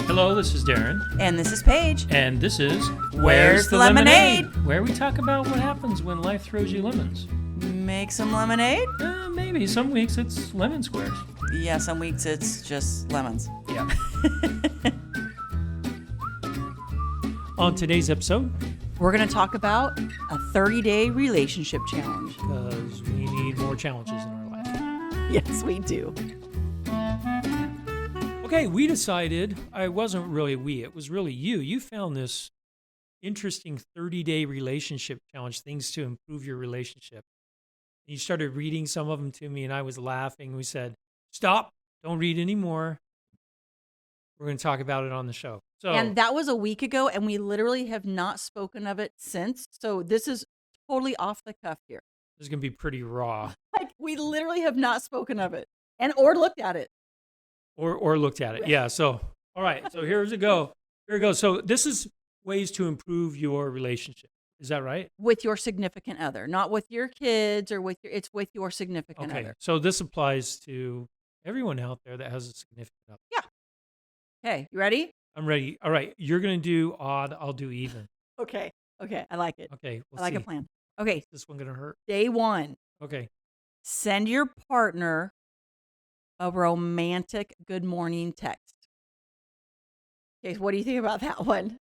Hello, this is Darren. And this is Paige. And this is Where's the Lemonade? Where we talk about what happens when life throws you lemons. Make some lemonade? Maybe. Some weeks it's lemon squares. Yeah, some weeks it's just lemons. Yeah. On today's episode, we're going to talk about a 30-day relationship challenge. Because we need more challenges in our life. Yes, we do. Okay, we decided, it wasn't really we, it was really you. You found this interesting 30-day relationship challenge, things to improve your relationship. You started reading some of them to me, and I was laughing. We said, stop, don't read anymore. We're going to talk about it on the show. And that was a week ago, and we literally have not spoken of it since. So this is totally off the cuff here. This is going to be pretty raw. Like, we literally have not spoken of it or looked at it. Or looked at it. Yeah. So, all right. So here it goes. So this is ways to improve your relationship. Is that right? With your significant other, not with your kids or it's with your significant other. So this applies to everyone out there that has a significant other. Yeah. Okay. You ready? I'm ready. All right. You're going to do odd. I'll do even. Okay. I like it. Okay. I like a plan. Okay. Is this one going to hurt? Day 1. Okay. Send your partner a romantic good morning text. Okay. What do you think about that one?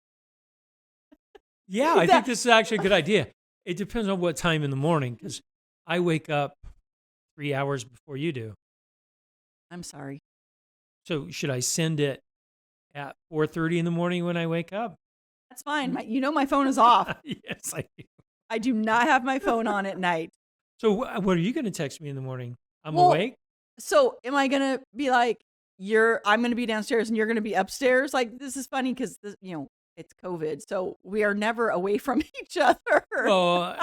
Yeah, I think this is actually a good idea. It depends on what time in the morning, because I wake up 3 hours before you do. I'm sorry. So should I send it at 4:30 in the morning when I wake up? That's fine. My phone is off. Yes, I do. I do not have my phone on at night. So what are you going to text me in the morning? I'm awake? So am I going to be like, I'm going to be downstairs and you're going to be upstairs? Like, this is funny because, it's COVID. So we are never away from each other. Well,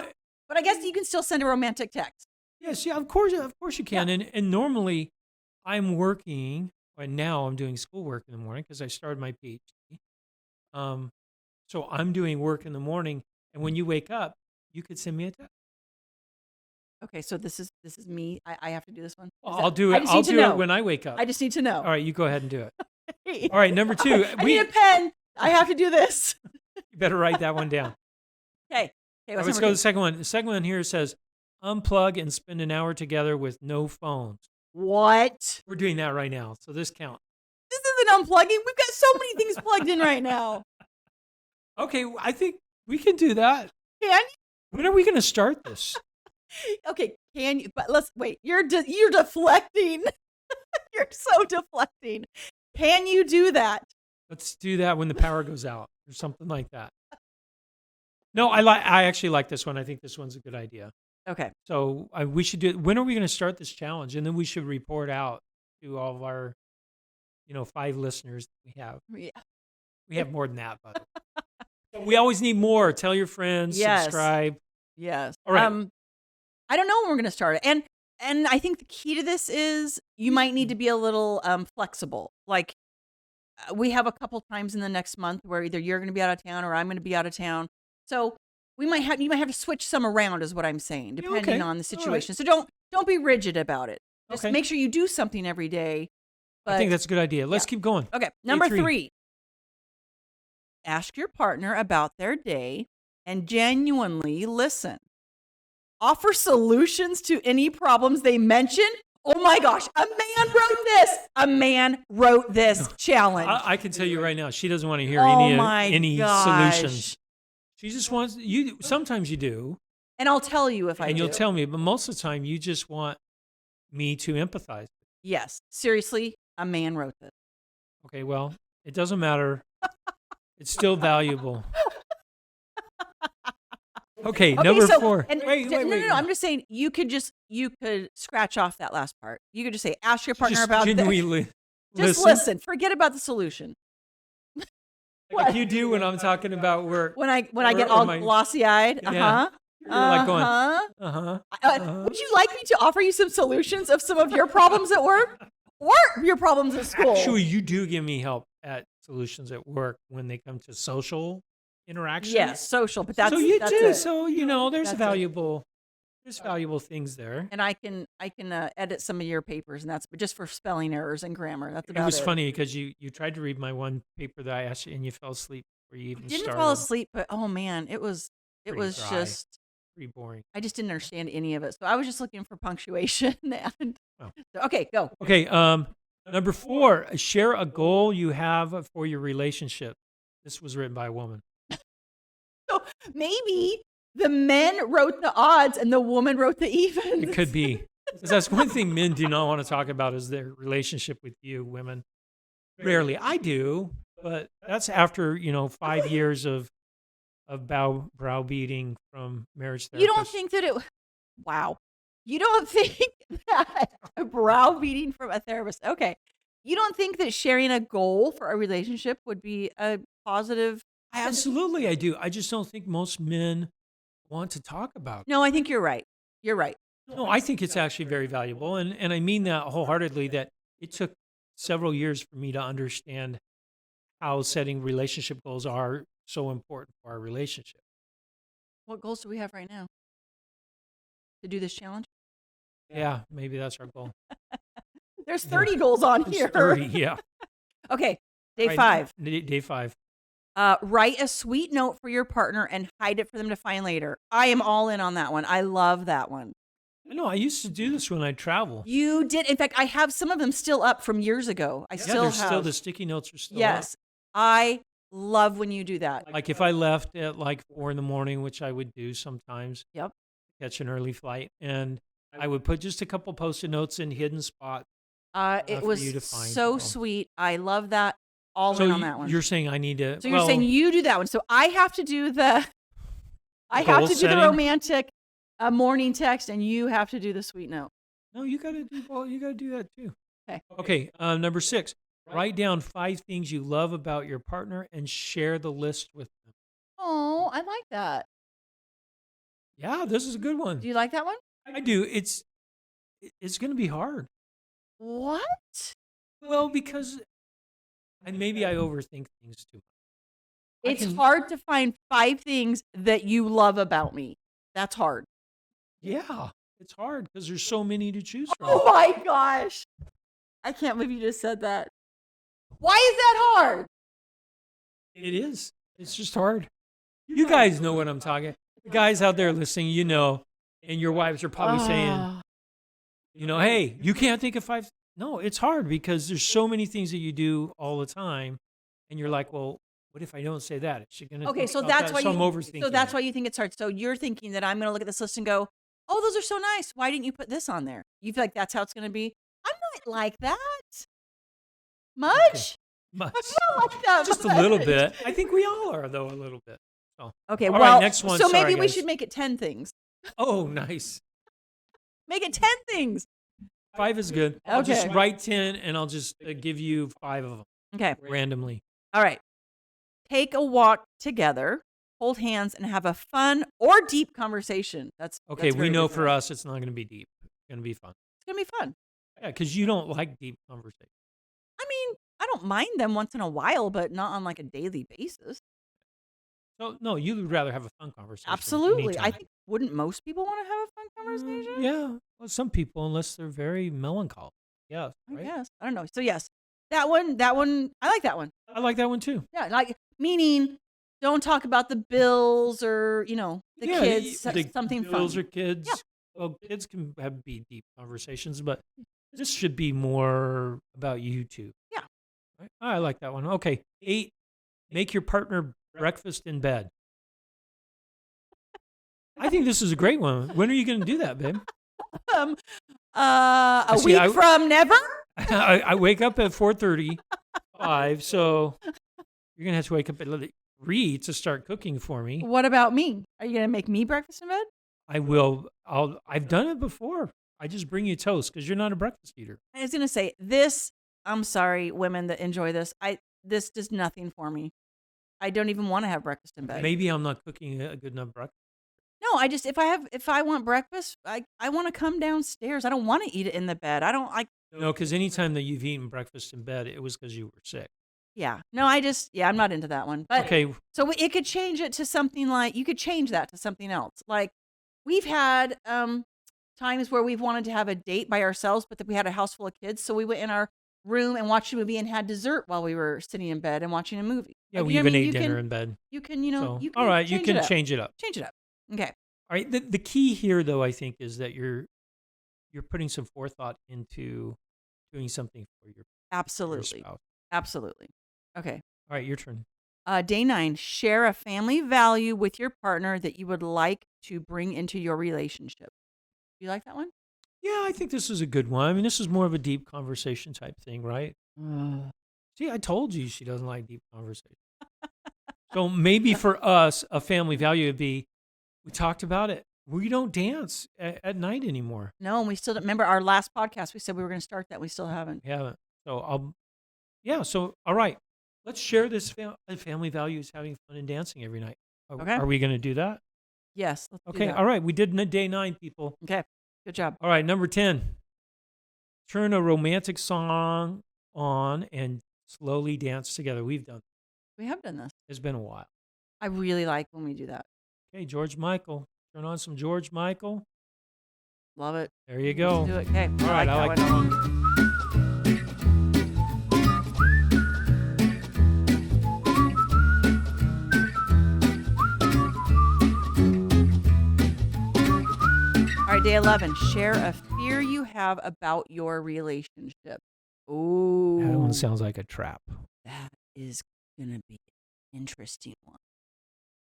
but I guess you can still send a romantic text. Yes, yeah, of course you can. Yeah. And normally I'm working, and now I'm doing schoolwork in the morning because I started my PhD. So I'm doing work in the morning, and when you wake up, you could send me a text. Okay, so this is me. I have to do this one. I'll do it. I'll do it when I wake up. I just need to know. All right, you go ahead and do it. All right, number 2. I need a pen. I have to do this. You better write that one down. Okay. Let's go to the second one. The second one here says, unplug and spend an hour together with no phones. What? We're doing that right now, so this counts. This isn't unplugging. We've got so many things plugged in right now. Okay, I think we can do that. Can you? When are we going to start this? Okay, can you? But let's wait. You're deflecting. You're so deflecting. Can you do that? Let's do that when the power goes out or something like that. No, I actually like this one. I think this one's a good idea. Okay. So we should do it. When are we going to start this challenge? And then we should report out to all of our, 5 listeners that we have. Yeah. We have more than that, but we always need more. Tell your friends, subscribe. Yes. All right. I don't know when we're going to start it. And I think the key to this is you might need to be a little flexible. Like, we have a couple times in the next month where either you're going to be out of town or I'm going to be out of town. So you might have to switch some around is what I'm saying, depending on the situation. Right. So don't be rigid about it. Just make sure you do something every day. But, I think that's a good idea. Let's keep going. Okay. Number 3. Ask your partner about their day and genuinely listen. Offer solutions to any problems they mention. Oh my gosh, a man wrote this. A man wrote this challenge. I can tell you right now, she doesn't want to hear any solutions. She just wants you. Sometimes you do. And I'll tell you if I do. And you'll tell me, but most of the time you just want me to empathize. Yes. Seriously, a man wrote this. Okay, well, it doesn't matter. It's still valuable. Okay, number 4. And wait. No. I'm just saying you could scratch off that last part. You could just say, ask your partner about this. Just listen. Forget about the solution. Like you do when I'm talking about work. When I get all glossy-eyed. Yeah. You're like going, Would you like me to offer you some solutions of some of your problems at work or your problems at school? Actually, you do give me help at solutions at work when they come to social interactions. Yes, social, but that's so you that's do. it. So there's that's valuable There's valuable things there. And I can edit some of your papers, and that's just for spelling errors and grammar. That's It about was it. funny because you tried to read my one paper that I asked you, and you fell asleep before you even Didn't started. fall asleep, but oh man, it was Pretty dry. just Pretty boring. I just didn't understand any of it. So I was just looking for punctuation. And Oh. so, okay, go. Okay. Number 4, share a goal you have for your relationship. This was written by a woman. So maybe the men wrote the odds and the woman wrote the evens. It could be. 'Cause that's one thing men do not want to talk about is their relationship with you, women. Rarely. I do, but that's after, 5 years of browbeating from marriage therapists. You don't think that wow. You don't think that a browbeating from a therapist. Okay. You don't think that sharing a goal for a relationship would be a positive? Absolutely, I do. I just don't think most men want to talk about it. No, I think you're right. You're right. No, I think it's actually very valuable. And I mean that wholeheartedly, that it took several years for me to understand how setting relationship goals are so important for our relationship. What goals do we have right now to do this challenge? Yeah, maybe that's our goal. There's 30 goals on It's here. 30, yeah. Okay, day Right, 5. Day 5. Write a sweet note for your partner and hide it for them to find later. I am all in on that one. I love that one. I know, I used to do this when I travel. You did. In fact, I have some of them still up from years ago. I Yeah, still there's have. still the sticky notes are still up. Yes, I love when you do that. Like if I left at like 4 a.m, which I would do sometimes, Yep. catch an early flight, and I would put just a couple Post-it notes in hidden spots. It for was you to find. so Oh. sweet. I love that. All So in on that one. you're saying I need to. So you're saying you do that one. So I have to do the. I Goal have to do setting? the romantic morning text, and you have to do the sweet note. No, you got to do. Well, you got to do that too. Okay. Okay. Number 6. Write down 5 things you love about your partner and share the list with them. Oh, I like that. Yeah, this is a good one. Do you like that one? I do. It's going to be hard. What? Well, because and maybe I overthink things too much. I It's can- hard to find 5 things that you love about me. That's hard. Yeah, it's hard because there's so many to choose from. Oh my gosh. I can't believe you just said that. Why is that hard? It is. It's just hard. You guys know what I'm talking. The guys out there listening, and your wives are probably saying, Ah. hey, you can't think of 5. No, it's hard because there's so many things that you do all the time, and you're like, well, what if I don't say that? Is she gonna? Okay, think so about that's that? why So you. I'm overthinking. So that's it. why you think it's hard. So you're thinking that I'm going to look at this list and go, "Oh, those are so nice. Why didn't you put this on there?" You feel like that's how it's going to be. I'm not like that. Much. Much. I'm not like that. Just a little bit. I think we all are, though, a little bit. So. Okay. All Well, right, next one. So Sorry, maybe we guys. should make it 10 things. Oh, nice. Make it 10 things. 5 is good. I'll just Okay. write 10, and I'll just give you 5 of them Okay. randomly. All right. Take a walk together, hold hands, and have a fun or deep conversation. That's Okay, we very know good. for us, it's not going to be deep. It's going to be fun. It's gonna be fun. Yeah, because you don't like deep conversation. I mean, I don't mind them once in a while, but not on like a daily basis. So no, you would rather have a fun conversation. Absolutely. I anytime. think wouldn't most people want to have a fun conversation? Yeah, well, some people, unless they're very melancholy. Yeah, I right? guess. I don't know. So yes, that one, I like that one. I like that one too. Yeah, like meaning don't talk about the bills or, the Yeah, kids, the something bills fun. or kids. Well, kids can be deep conversations, but this should be more about you two. Yeah. Right? I like that one. Okay, 8. Make your partner breakfast in bed. I think this is a great one. When are you going to do that, babe? A See, week from never? I wake up at 4:35, so you're gonna have to wake up at 3 to start cooking for me. What about me? Are you gonna make me breakfast in bed? I will. I've done it before. I just bring you toast because you're not a breakfast eater. I was gonna say this. I'm sorry, women that enjoy this. This does nothing for me. I don't even want to have breakfast in bed. Maybe I'm not cooking a good enough breakfast. No, I just if I want breakfast, I want to come downstairs. I don't want to eat it in the bed. I don't like. No, because anytime that you've eaten breakfast in bed, it was because you were sick. Yeah, no, I'm not into that one. But Okay, so it could change it to something like you could change that to something else. Like we've had times where we've wanted to have a date by ourselves, but that we had a house full of kids, so we went in our room and watched a movie and had dessert while we were sitting in bed and watching a movie. Yeah, Like, we you know what I even mean? ate dinner in bed. You can, you know, So, you all can right, you change can it up. change it up. Change it up. Okay. All right. The key here, though, I think, is that you're putting some forethought into doing something for your Absolutely. spouse. Absolutely. Okay. All right, your turn. Day 9, share a family value with your partner that you would like to bring into your relationship. You like that one? Yeah, I think this is a good one. I mean, this is more of a deep conversation type thing, right? See, I told you she doesn't like deep conversation. So maybe for us, a family value would be, we talked about it. We don't dance at night anymore. No, and we still don't. Remember our last podcast, we said we were going to start that. We still haven't. We haven't. So so all right. Let's share this family values, having fun and dancing every night. Okay. Are we going to do that? Yes. Let's do Okay. that. All right. We did day 9, people. Okay. Good job. All right. Number 10. Turn a romantic song on and slowly dance together. We've done. We have done this. It's been a while. I really like when we do that. Okay, George Michael. Turn on some George Michael. Love it. There you go. Let's do it. Okay. All right. I like that one. All right, day 11. Share a fear you have about your relationship. Ooh. That one sounds like a trap. That is going to be an interesting one.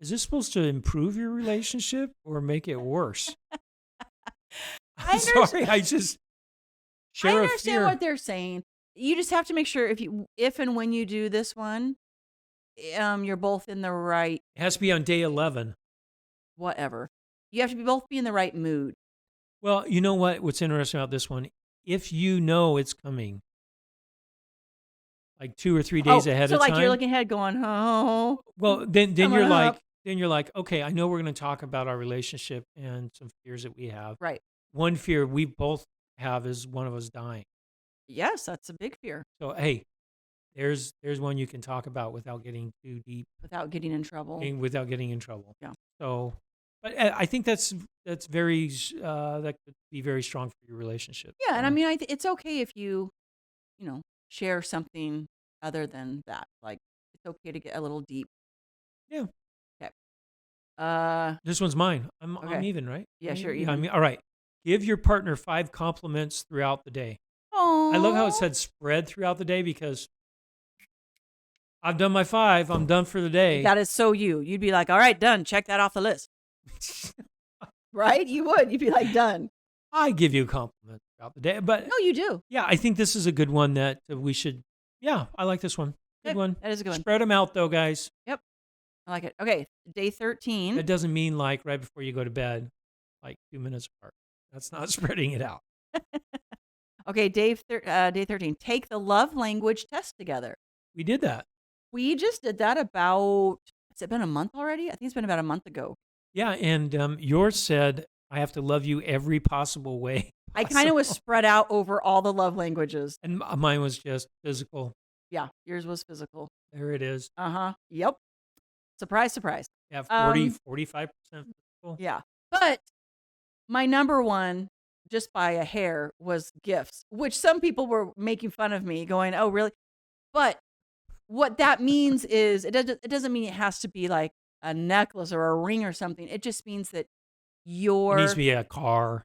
Is this supposed to improve your relationship or make it worse? I'm sorry. I just share I a understand fear. what they're saying. You just have to make sure if and when you do this one, you're both in the right It has to be on day 11. whatever. You have to both be in the right mood. Well, you know what? What's interesting about this one? If you know it's coming, like 2 or 3 days ahead so of like time. you're looking ahead going, oh. Well, then coming you're like, okay, I know we're going to talk about our relationship and some fears that we have. Right. One fear we both have is one of us dying. Yes, that's a big fear. So hey, there's one you can talk about without getting too deep, Without getting in trouble. without getting in trouble. Yeah. So, but I think that's very that could be very strong for your relationship. Yeah, and I mean, it's okay if you share something other than that. Like, it's okay to get a little deep. Yeah. Okay. This one's mine. I'm Okay. even, right? Yeah, sure, Yeah, even. I mean, all right. Give your partner 5 compliments throughout the day. Oh. I love how it said spread throughout the day because I've done my 5. I'm done for the day. That is so you. You'd be like, all right, done. Check that off the list. Right? You would. You'd be like, done. I give you compliments throughout the day, but No, you do. yeah, I think this is a good one that we should. Yeah, I like this one. Good Okay, one. that is a good one. Spread them out though, guys. I like it. Okay, day 13. That doesn't mean like right before you go to bed, like 2 minutes apart. That's not spreading it out. Okay, day 13. Take the love language test together. We did that. We just did that about, has it been a month already? I think it's been about a month ago. Yeah, and yours said I have to love you every possible way. I kind of was possible. spread out over all the love languages. And mine was just physical. Yeah, yours was physical. There it is. Uh-huh. Yep. Surprise, surprise. Yeah, 45% physical. Yeah. But my number one, just by a hair, was gifts, which some people were making fun of me, going, oh, really? But what that means is it doesn't mean it has to be like a necklace or a ring or something. It just means that It your needs to be a car,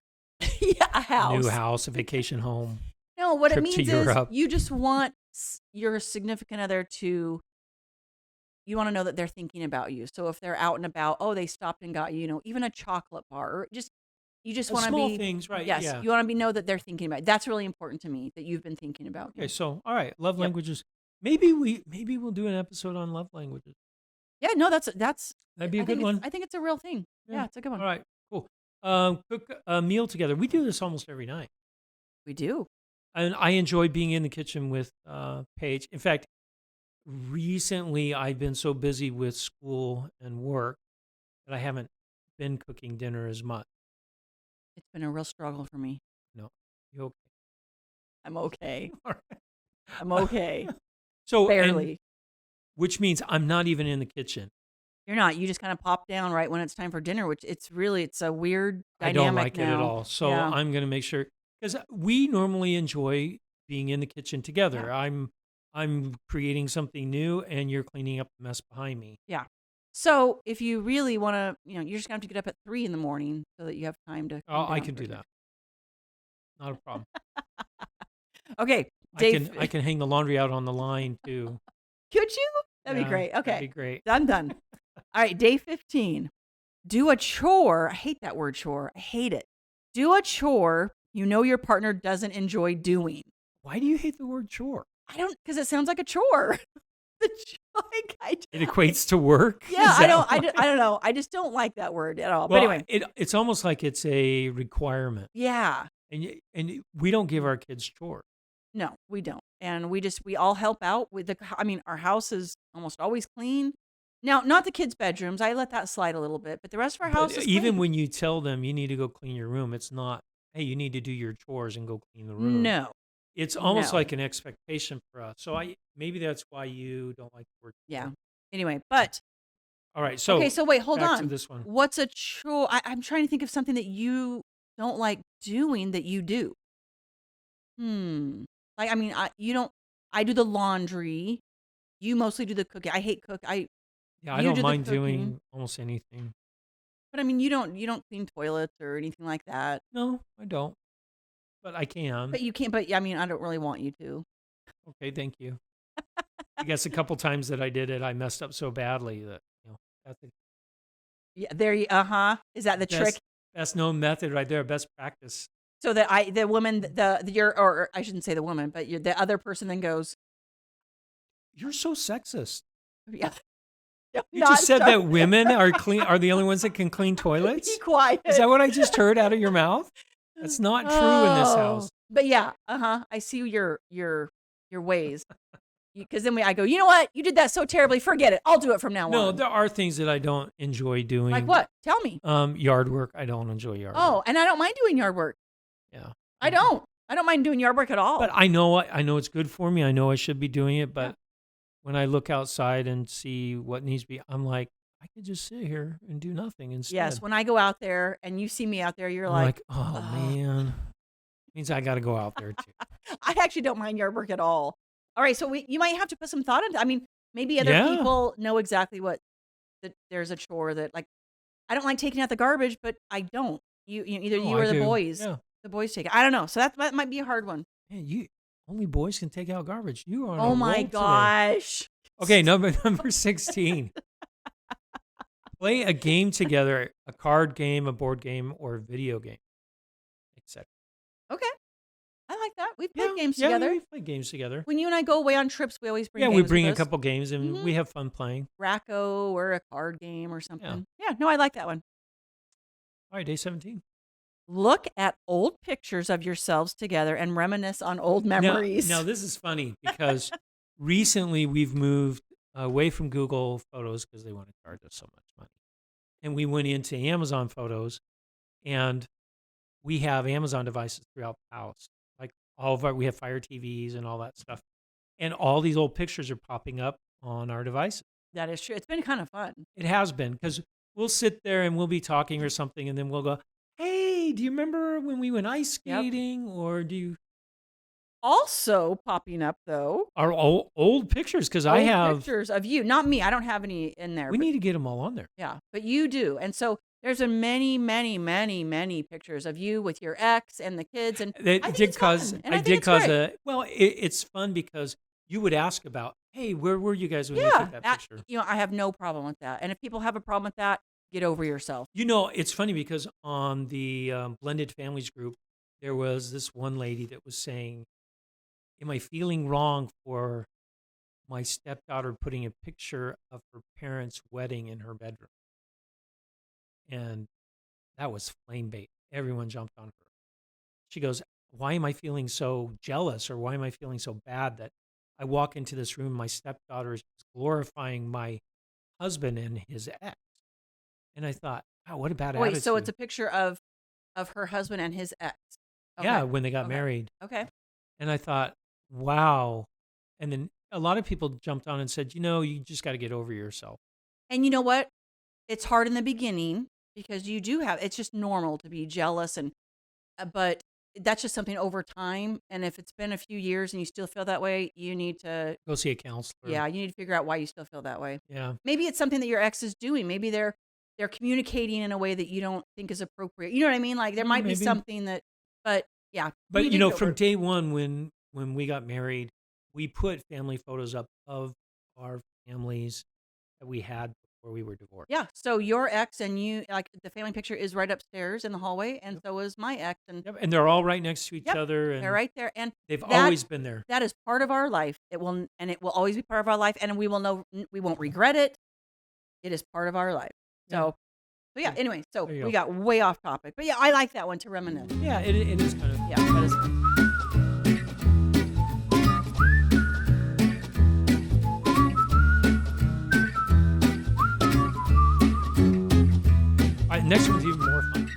yeah, a house. new house, a vacation home. No, what it trip to means is Europe. you just want your significant other to, you want to know that they're thinking about you. So if they're out and about, oh, they stopped and got you, even a chocolate bar, or you just want to Small be things, right? Yes, Yeah. you want to know that they're thinking about. That's really important to me that you've been thinking about me. Okay, so all right, love Yep. languages. Maybe we'll do an episode on love languages. Yeah, no, that's That'd be a I good think one. I think it's a real thing. Yeah, it's a good one. All right, cool. Cook a meal together. We do this almost every night, We do. and I enjoy being in the kitchen with Paige. In fact, recently I've been so busy with school and work that I haven't been cooking dinner as much. It's been a real struggle for me. No, you okay? I'm okay. All right. I'm okay. So and- Barely. which means I'm not even in the kitchen. You're not. You just kind of pop down right when it's time for dinner, which it's a weird I don't dynamic like it at now. all. So Yeah. I'm going to make sure, because we normally enjoy being in the kitchen together. Yeah. I'm creating something new, and you're cleaning up the mess behind me. Yeah. So if you really want to, you're just going to have to get up at 3 in the morning so that you have time to come Oh, I down can for do dinner. that. Not a problem. Okay, I Dave. can hang the laundry out on the line too. Could you? That'd be Yeah, great. that'd Okay. be great. Done. All right, day 15. Do a chore. I hate that word chore. I hate it. Do a chore you know your partner doesn't enjoy doing. Why do you hate the word chore? Because it sounds like a chore. The like, It equates to work. Yeah, Is I that don't. why? I don't know. I just don't like that word at all. Well, But anyway, it's almost like it's a requirement, yeah. we don't give our kids chores. No, we don't. And we all help out with our house is almost always clean. Now, not the kids' bedrooms. I let that slide a little bit, but the rest of our house But is even clean. when you tell them you need to go clean your room, it's not, hey, you need to do your chores and go clean the room. No, It's almost no. like an expectation for us. So maybe that's why you don't like the word Yeah. chore. Anyway, but All right, okay, so so wait, hold back to on. this one. What's a chore? I'm trying to think of something that you don't like doing that you do. Like, you don't. I do the laundry. You mostly do the cooking. I hate cook. Yeah, I You don't do the mind cooking, doing almost anything. but you don't clean toilets or anything like that. No, I don't, but I can. But you can't. But I don't really want you to. Okay, thank you. I guess a couple times that I did it, I messed up so badly that that's the Yeah, there you. Is that the trick? best known method right there, best practice. So that the woman, or I shouldn't say the woman, but the other person then goes, You're so sexist. yeah, You not just said start. that women are the only ones that can clean Be toilets? quiet. Is that what I just heard out of your mouth? That's not true in this house. But yeah, I see your ways. Because then I go, you know what? You did that so terribly. Forget it. I'll do it from now No, on. there are things that I don't enjoy doing. Like what? Tell me. Yard work. I don't enjoy yard Oh, work. and I don't mind doing yard work. Yeah. I don't. I don't mind doing yard work at all. But I know it's good for me. I know I should be doing it. But Yeah. when I look outside and see what needs to be, I'm like, I could just sit here and do nothing instead. Yes, when I go out there and you see me out there, you're I'm like, oh "Ugh." man, means I got to go out there too. I actually don't mind yard work at all. All right, so you might have to put some thought into. Maybe other Yeah. people know exactly what there's a chore that like. I don't like taking out the garbage, but I don't. Either No, you I or the do. boys. Yeah. The boys take it. I don't know. So that might be a hard one. Man, only boys can take out garbage. You are on a Oh my roll today. gosh. Okay, number 16. Play a game together, a card game, a board game, or a video game, etc. Okay, I like that. We've played games Yeah, together. we play games together. When you and I go away on trips, we always bring Yeah, games we bring with a us. couple games and Mhm. we have fun playing. Racco or a card game or something. Yeah, no, I like that one. All right, day 17. Look at old pictures of yourselves together and reminisce on old memories. Now this is funny because recently we've moved away from Google Photos because they want to charge us so much money. And we went into Amazon Photos, and we have Amazon devices throughout the house. Like we have Fire TVs and all that stuff. And all these old pictures are popping up on our devices. That is true. It's been kind of fun. It has been, because we'll sit there and we'll be talking or something, and then we'll go, hey, do you remember when we went ice skating? Or do you... Also popping up though, Our old pictures, because I old have... pictures of you, not me. I don't have any in there. We but- need to get them all on there. Yeah, but you do. And so there's been many, many, many, many pictures of you with your ex and the kids. And I think it's fun, and I think it's great. It's fun because you would ask about, hey, where were you guys when you took that picture? I have no problem with that. And if people have a problem with that, get over yourself. It's funny because on the Blended Families group, there was this one lady that was saying, am I feeling wrong for my stepdaughter putting a picture of her parents' wedding in her bedroom? And that was flame bait. Everyone jumped on her. She goes, why am I feeling so jealous, or why am I feeling so bad that I walk into this room, my stepdaughter is glorifying my husband and his ex? And I thought, wow, what a bad attitude. Wait, so it's a picture of her husband and his ex. Okay. Yeah, when they got Okay. married. Okay. And I thought, wow. And then a lot of people jumped on and said, you just got to get over yourself. And you know what? it's hard in the beginning because you do have, it's just normal to be jealous but that's just something over time. And if it's been a few years and you still feel that way, you need to Go see a counselor. Yeah, you need to figure out why you still feel that way. Yeah. Maybe it's something that your ex is doing. Maybe they're communicating in a way that you don't think is appropriate. You know what I mean? Like there might be Maybe. something that, but yeah. But need to get from over it. day one when we got married, we put family photos up of our families that we had before we were divorced. Yeah. So your ex and you, like the family picture is right upstairs in the hallway, and so is my ex, and Yep. And they're all right next to each other, and they're right there, and they've that- always been there. that is part of our life. It will always be part of our life, and we won't regret it. It is part of our life. So yeah. Anyway, so There you we go. got way off topic, but yeah, I like that one to reminisce. Yeah, it is kind of. Yeah, that is fun. All right, next one's even more fun.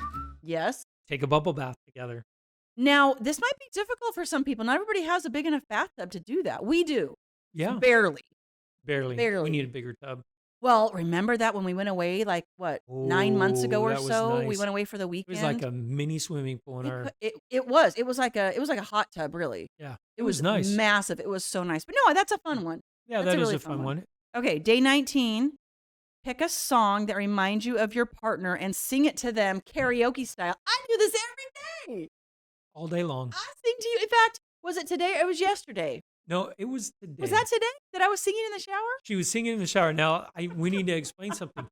Yes. Take a bubble bath together. Now, this might be difficult for some people. Not everybody has a big enough bathtub to do that. We do. Yeah, Barely. barely. barely. We need a bigger tub. Well, remember that when we went away, like 9 months ago Oh, or that was so, we nice. went away for the It weekend. was like a mini swimming pool in our. It was like a hot tub, really. Yeah, It was nice. massive. It was so nice. But no, that's a fun one. Yeah, That's that is really a fun one. Okay, day 19. Pick a song that reminds you of your partner and sing it to them karaoke style. I do this every day. All day long. I sing to you. In fact, was it today or it was yesterday? No, it was today. Was that today that I was singing in the shower? She was singing in the shower. Now, we need to explain something.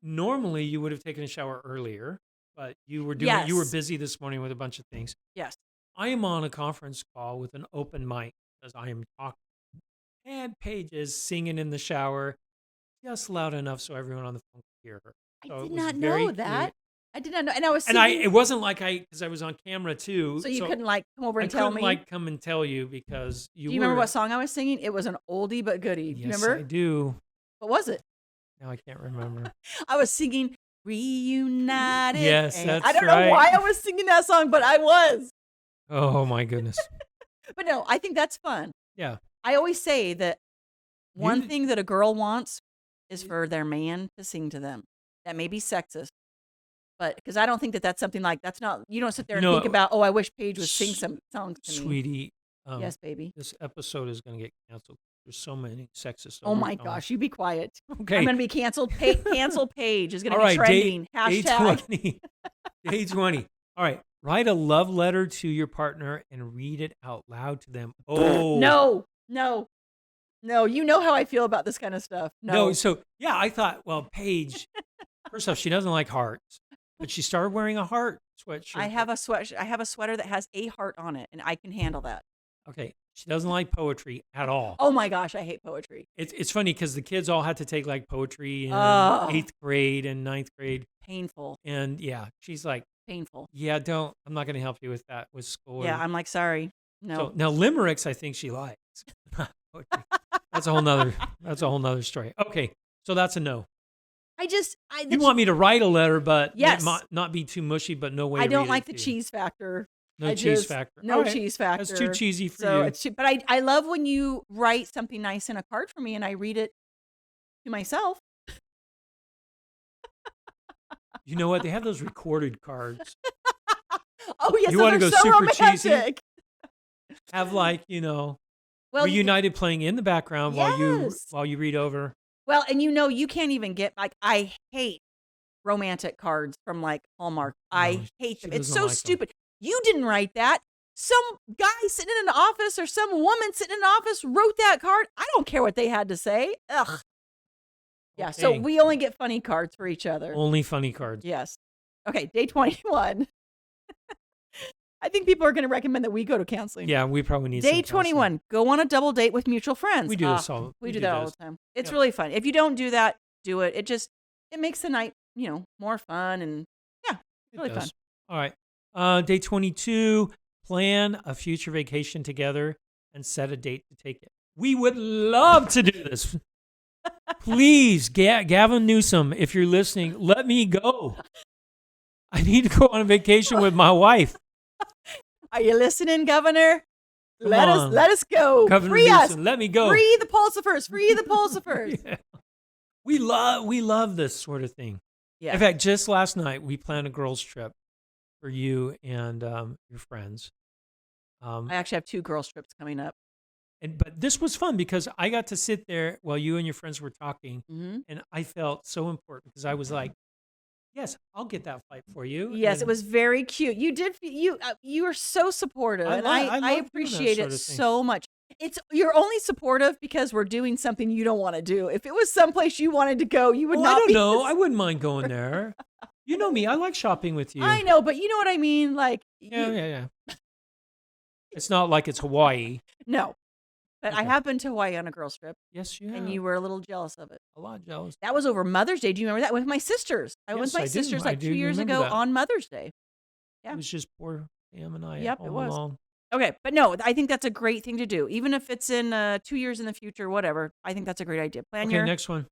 Normally, you would have taken a shower earlier, but you were Yes. busy this morning with a bunch of things. Yes. I am on a conference call with an open mic because I am talking. And Paige is singing in the shower just loud enough so everyone on the phone could hear her. So I it did was not very know that. cute. I did not know. And I was And singing. it wasn't like because I was on camera too. So you couldn't like come over I and tell couldn't me? come and tell you because you Do you remember were- what song I was singing? It was an oldie but goodie. Yes, Remember? I do. What was it? Now I can't remember. I was singing Reunited. Yes, and that's I don't right. know why I was singing that song, but I was. Oh my goodness. But no, I think that's fun. Yeah. I always say that one You- thing that a girl wants is for their man to sing to them. That may be sexist, but because I don't think that that's something like that's not. You don't sit there and No, think about, oh, I wish Paige would sing some songs to me. Sweetie, Yes, baby. this episode is going to get canceled. There's so many sexist. Oh my overtones. gosh, you be quiet. Okay. I'm going to be canceled. Cancel Paige is going to All be right, trending. Day Hashtag. 20. Day 20. All right. Write a love letter to your partner and read it out loud to them. Oh. No. You know how I feel about this kind of stuff. No. So, yeah, I thought, well, Paige, first off, she doesn't like hearts, but she started wearing a heart sweatshirt. I have a sweater that has a heart on it, and I can handle that. Okay. She doesn't like poetry at all. Oh my gosh, I hate poetry. It's funny because the kids all had to take like poetry in Oh. 8th grade and 9th grade. Painful. And yeah, she's like, Painful. yeah, I'm not going to help you with that with school. Yeah, I'm like, sorry. No. So now limericks, I think she likes. Poetry. That's a whole nother story. Okay. So that's a no. You want me to write a letter, but Yes. it might not be too mushy, but no way. I to don't read like it the to you. cheese factor. No I cheese just- factor. No All right. cheese factor. That's too cheesy for So you. it's but I love when you write something nice in a card for me and I read it to myself. You know what? They have those recorded cards. Oh yes, You those wanna are go so super cheesy? romantic. Have like, Well, Reunited playing in the background while Yes. you read over. Well, and you can't even get like I hate romantic cards from like Hallmark. I No, hate she them. It's doesn't so like 'em. stupid. You didn't write that. Some guy sitting in an office or some woman sitting in an office wrote that card. I don't care what they had to say. Ugh. Yeah, so Okay. we only get funny cards for each other. Only funny cards. Yes. Okay, day 21. I think people are going to recommend that we go to counseling. Yeah, we probably need Day some counseling. 21, go on a double date with mutual friends. We do this all. We do that all this. the time. It's Yep. really fun. If you don't do that, do it. It makes the night, more fun and yeah, It really fun. does. All right. Day 22, plan a future vacation together and set a date to take it. We would love to do this. Please, Gavin Newsom, if you're listening, let me go. I need to go on a vacation with my wife. Are you listening, Governor? Come Let on. us go. Governor Free us. Newsom, let me go. Free the Pulsifers. Free the Pulsifers. Yeah. we love this sort of thing. Yeah. In fact, just last night we planned a girls' trip for you and your friends. I actually have 2 girls trips coming up. But this was fun because I got to sit there while you and your friends were talking, Hmm. and I felt so important because I was like, "Yes, I'll get that flight for you." Yes, it And was very cute. You did. You were so supportive, and I I love doing that appreciate sort it of thing. so much. You're only supportive because we're doing something you don't want to do. If it was someplace you wanted to go, you would Well, I not don't be. know. I wouldn't mind going there. You know me. I like shopping with you. I know, but you know what I mean. Like Yeah, yeah, yeah. It's not like it's Hawaii. no. But I Okay. have been to Hawaii on a girls trip, Yes, you and have. you were a little jealous of it. A lot jealous. That was over Mother's Day. Do you remember that with my sisters? I went with Yes, my I do. sisters I like 2 do years remember ago that. on Mother's Day. It Yeah. was just poor Sam and I at Yep, it home was. alone. Okay, but no, I think that's a great thing to do. Even if it's in 2 years in the future, whatever. I think that's a great idea. Plan Okay, your next one.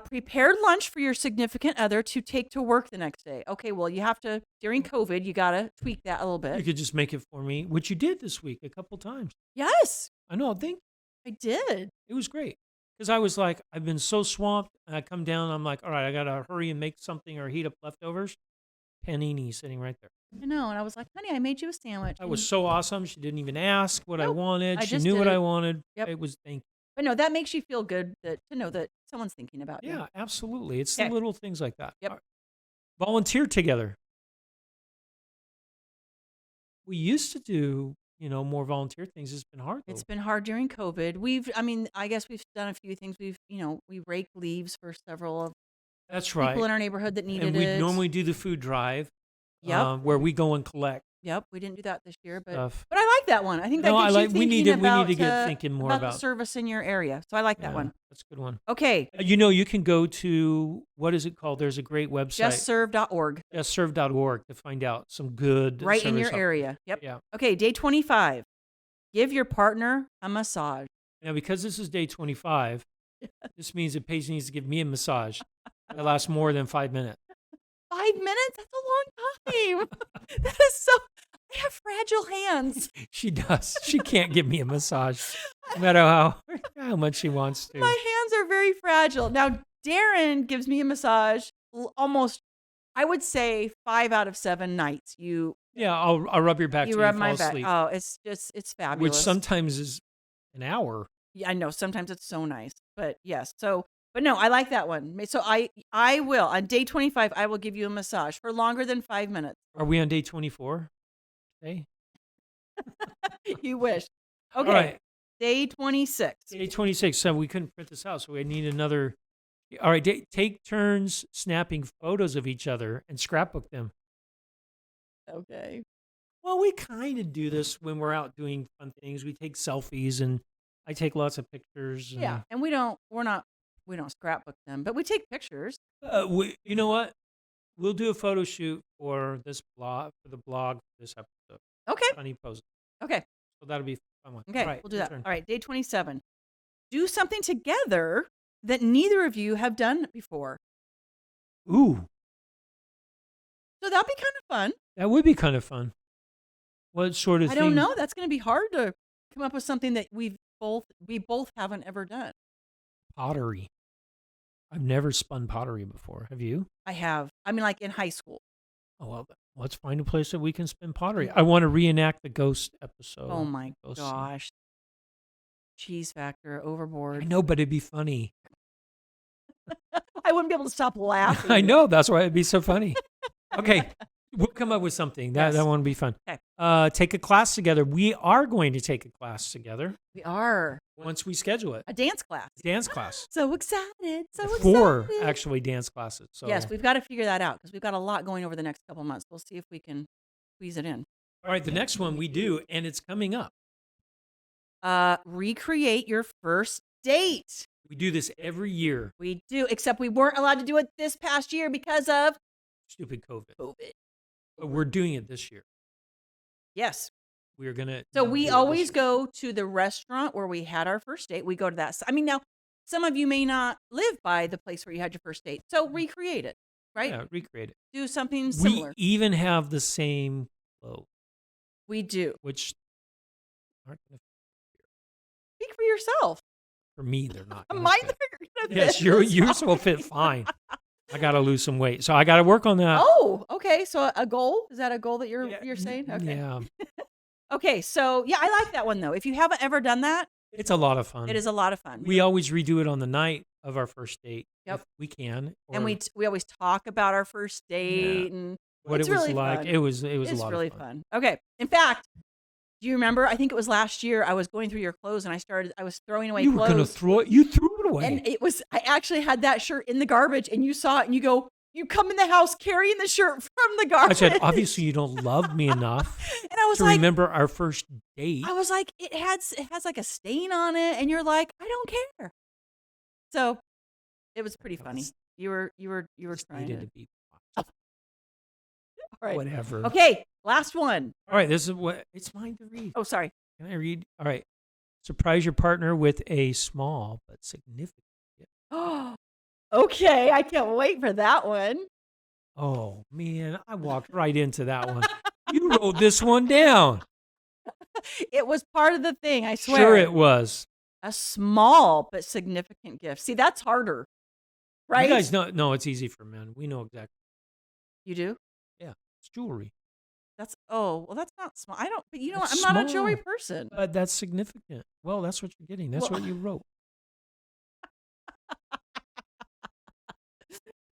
prepared lunch for your significant other to take to work the next day. Okay, well, you have to, during COVID, you got to tweak that a little You bit. could just make it for me, which you did this week a couple times. Yes, I know. I think I did. it was great because I was like, I've been so swamped. And I come down, I'm like, all right, I got to hurry and make something or heat up leftovers. Panini sitting right there. I know. And I was like, honey, I made you a sandwich. That was so awesome. She didn't even ask what I Nope, wanted. I She just knew did what it. I wanted. Yep. It was thank But no, that makes you feel good to know that someone's thinking about you. Yeah, absolutely. It's the Okay. little things like that. Yep. All right. Volunteer together. We used to do, more volunteer things. It's been hard though. It's been hard during COVID. I guess we've done a few things. We rake leaves for several of That's people right. in our neighborhood that needed And we it. normally do the food drive, Yep. where we go and collect Yep. We didn't do that this year, but stuff. I like that one. I think that No, I gets like. you We need thinking to. We need about to get thinking more the about. service in your area. So I like that Yeah, one. that's a good one. Okay. You can go to what is it called? There's a great website, JustServe.org. justserve.org, to find out some good Right in your service area. Yep. Yeah. Okay. Day 25. Give your partner a massage. Now, because this is day 25, this means that Paige needs to give me a massage that lasts more than 5 minutes. 5 minutes? That's a long time. That is so. I have fragile hands. She does. She can't give me a massage, no matter how much she wants to. My hands are very fragile. Now, Darren gives me a massage almost, I would say, 5 out of 7 nights. Yeah, I'll rub your back You till rub you my fall back. asleep, Oh, it's fabulous. which sometimes is an hour. Yeah, I know. Sometimes it's so nice, but yes. But no, I like that one. So I will on day 25. I will give you a massage for longer than 5 minutes. Are we on day 24? Okay. You wish. All Okay. right. Day 26. Day 26. So we couldn't print this out, so we need another. All right. Take turns snapping photos of each other and scrapbook them. Okay. Well, we kind of do this when we're out doing fun things. We take selfies, and I take lots of pictures. And, Yeah, and we don't scrapbook them, but we take pictures. you know what? We'll do a photo shoot for the blog for this episode. Okay. Funny poses. Okay. So that'll be a fun one. Okay. All right, We'll do your that. turn. All right. Day 27. Do something together that neither of you have done before. Ooh, So that'd be kind of fun. that would be kind of fun. What sort of I thing? don't know. That's going to be hard to come up with something that we both haven't ever done. Pottery. I've never spun pottery before. Have you? I have. I mean, like in high school. Oh, well, let's find a place that we can spin pottery. I want to reenact the ghost episode. Oh my Ghost scene. gosh. Cheese factor I overboard. know, but it'd be funny. I wouldn't be able to stop laughing. I know. That's why it'd be so funny. Okay. We'll come up with something. That Yes. one would be fun. Okay. Take a class together. We are going to take a class together We are. once we schedule it. A dance class. Dance class. So excited. So 4 excited. actually dance classes. So Yes, we've got to figure that out because we've got a lot going over the next couple months. We'll see if we can squeeze it in. all right. The next one we do, and it's coming up. Recreate your first date. We do this every year. We do, except we weren't allowed to do it this past year because of Stupid COVID. COVID. But we're doing it this year. Yes. We're gonna. So do it we this always year. go to the restaurant where we had our first date. We go to that. I mean, now some of you may not live by the place where you had your first date. So recreate it, right? Yeah, recreate it. Do something similar. We even have the same clothes, We do. which aren't gonna Speak for yourself. For me, they're not. gonna Mine fit. are gonna Yes, fit yours just will fit fine. I got to lose some weight, so I got to work on that. Oh, okay. So a goal? Is that a goal that you're saying? Okay. Yeah, Okay. So yeah, I like that one though. If you haven't ever done that, it's a lot of fun. it is a lot of fun. We always redo it on the night of our first date, Yep. if we can. And or we always talk about our first date and what it's it was really like. fun. It was a It's lot really of fun. Okay. In fact, do you remember? I think it was last year. I was going through your clothes and I was throwing away You were clothes. gonna throw it. You threw it away. And I actually had that shirt in the garbage and you saw it and you go, you come in the house carrying the shirt from the I garbage. said, obviously you don't love me enough and I was to like, remember our first date. I was like, it has like a stain on it. And you're like, I don't care. So it was pretty funny. You were Just trying needed to. to be All right. whatever. Okay. Last one. All right, this is what it's mine to read. Oh, sorry. Can I read? All right. Surprise your partner with a small but significant gift. Oh, okay. I can't wait for that one. Oh man, I walked right into that one. You wrote this one down. It was part of the thing, I swear. Sure, it was. A small but significant gift. See, that's harder, right? You guys know? No, it's easy for men. We know exactly. You do? Yeah, it's jewelry. That's that's not small. I don't. But you know, what? It's I'm not a jewelry small. person. But that's significant. Well, that's what you're getting. That's Well- what you wrote.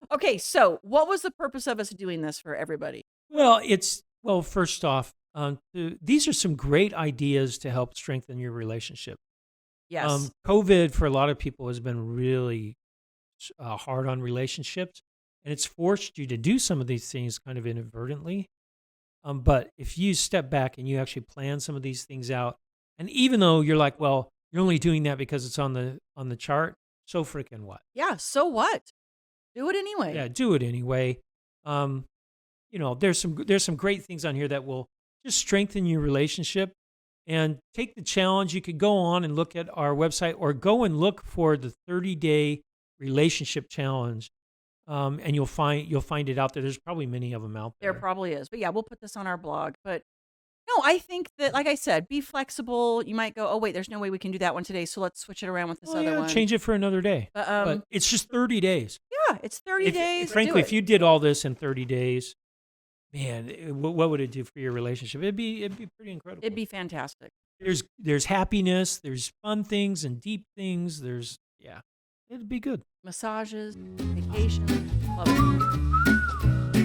Okay, so what was the purpose of us doing this for everybody? Well, first off, these are some great ideas to help strengthen your relationship. Yes. COVID for a lot of people has been really hard on relationships, and it's forced you to do some of these things kind of inadvertently. But if you step back and you actually plan some of these things out, and even though you're like, well, you're only doing that because it's on the chart, so freaking what? Yeah. So what? Do it anyway. Yeah, do it anyway. There's some great things on here that will just strengthen your relationship and take the challenge. You could go on and look at our website or go and look for the 30-day relationship challenge. And you'll find it out there. There's probably many of them out there. There probably is. But yeah, we'll put this on our blog. But no, I think that, like I said, be flexible. You might go, oh, wait, there's no way we can do that one today. So let's switch it around with this other one. Change it for another day. But it's just 30 days. Yeah, it's 30 days. Frankly, do if you did all this in 30 days, man, what would it do for your relationship? It'd be pretty incredible. It'd be fantastic. There's happiness, there's fun things and deep things. It'd be good. Massages, vacation, love it.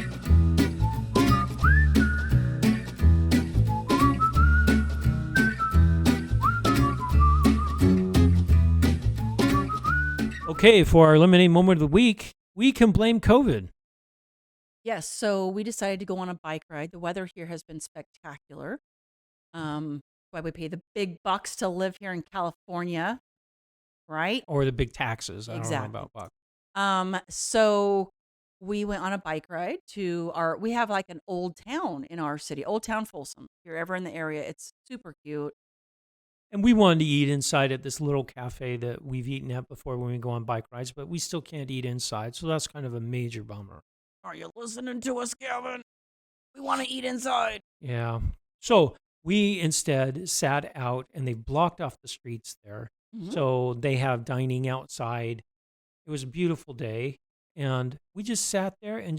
Okay, for our lemonade moment of the week, we can blame COVID. Yes, so we decided to go on a bike ride. The weather here has been spectacular. Why we pay the big bucks to live here in California, right? Or the big taxes. I Exactly. don't know about bucks. So we went on a bike ride we have like an old town in our city, Old Town Folsom. If you're ever in the area, it's super cute. And we wanted to eat inside at this little cafe that we've eaten at before when we go on bike rides, but we still can't eat inside. So that's kind of a major bummer. Are you listening to us, Calvin? We want to eat inside. Yeah. So we instead sat out and they blocked off the streets there. Mhm. So they have dining outside. It was a beautiful day. And we just sat there and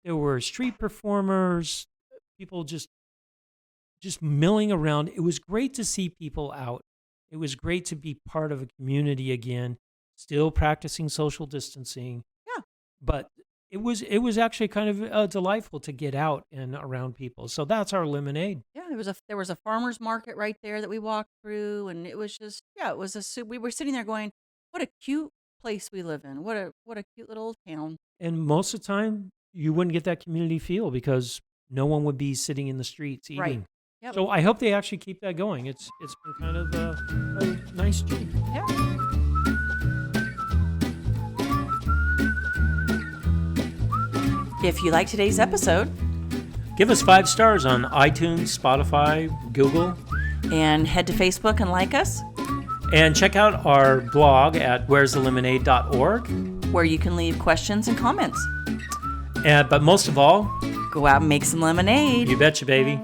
there were street performers, people just milling around. It was great to see people out. It was great to be part of a community again, still practicing social distancing. Yeah. But it was actually kind of delightful to get out and around people. So that's our lemonade. Yeah, there was a farmer's market right there that we walked through, and it was just we were sitting there going, what a cute place we live in. What a cute little town. And most of the time, you wouldn't get that community feel because no one would be sitting in the streets eating. Right. Yep. So I hope they actually keep that going. It's been kind of a nice change. Yeah. If you like today's episode, Give us 5 stars on iTunes, Spotify, Google. and head to Facebook and like us, And check out our blog at where'sthelemonade.org. where you can leave questions and comments. But most of all, Go out and make some lemonade. you betcha, baby.